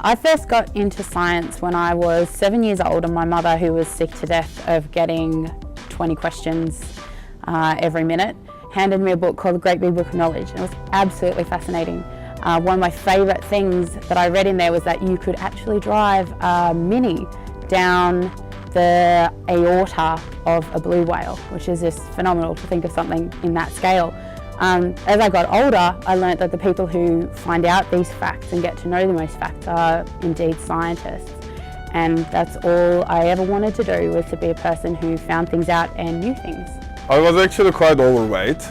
I first got into science when I was 7 years old, and my mother, who was sick to death of getting 20 questions every minute, handed me a book called The Great Big Book of Knowledge, and it was absolutely fascinating. One of my favourite things that I read in there was that you could actually drive a Mini down the aorta of a blue whale, which is just phenomenal to think of something in that scale. As I got older, I learnt that the people who find out these facts and get to know the most facts are indeed scientists. And that's all I ever wanted to do, was to be a person who found things out and knew things. I was actually quite overweight,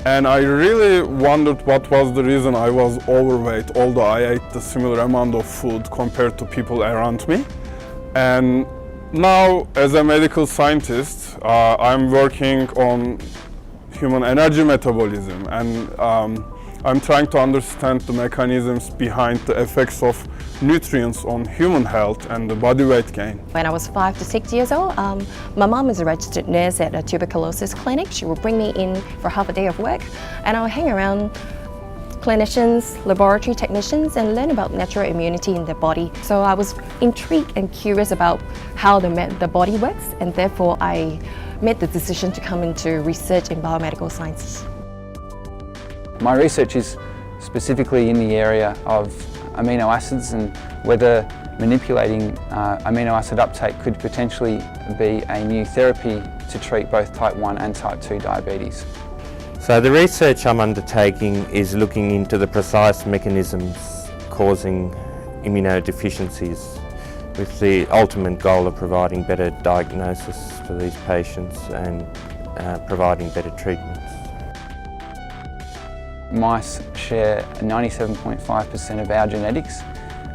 and I really wondered what was the reason I was overweight, although I ate the similar amount of food compared to people around me. And now, as a medical scientist, I'm working on human energy metabolism, and I'm trying to understand the mechanisms behind the effects of nutrients on human health and the body weight gain. When I was 5 to 6 years old, my mom is a registered nurse at a tuberculosis clinic. She would bring me in for half a day of work, and I would hang around clinicians, laboratory technicians, and learn about natural immunity in the body. So I was intrigued and curious about how the body works, and therefore I made the decision to come into research in biomedical sciences. My research is specifically in the area of amino acids and whether manipulating amino acid uptake could potentially be a new therapy to treat both type 1 and type 2 diabetes. So the research I'm undertaking is looking into the precise mechanisms causing immunodeficiencies, with the ultimate goal of providing better diagnosis for these patients and providing better treatments. Mice share 97.5% of our genetics,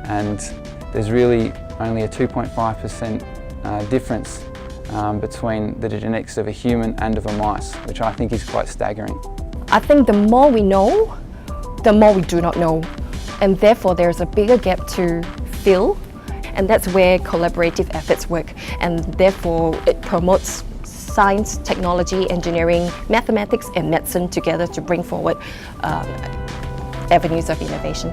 and there's really only a 2.5% difference between the genetics of a human and of a mice, which I think is quite staggering. I think the more we know, the more we do not know, and therefore there's a bigger gap to fill, and that's where collaborative efforts work, and therefore it promotes science, technology, engineering, mathematics and medicine together to bring forward avenues of innovation.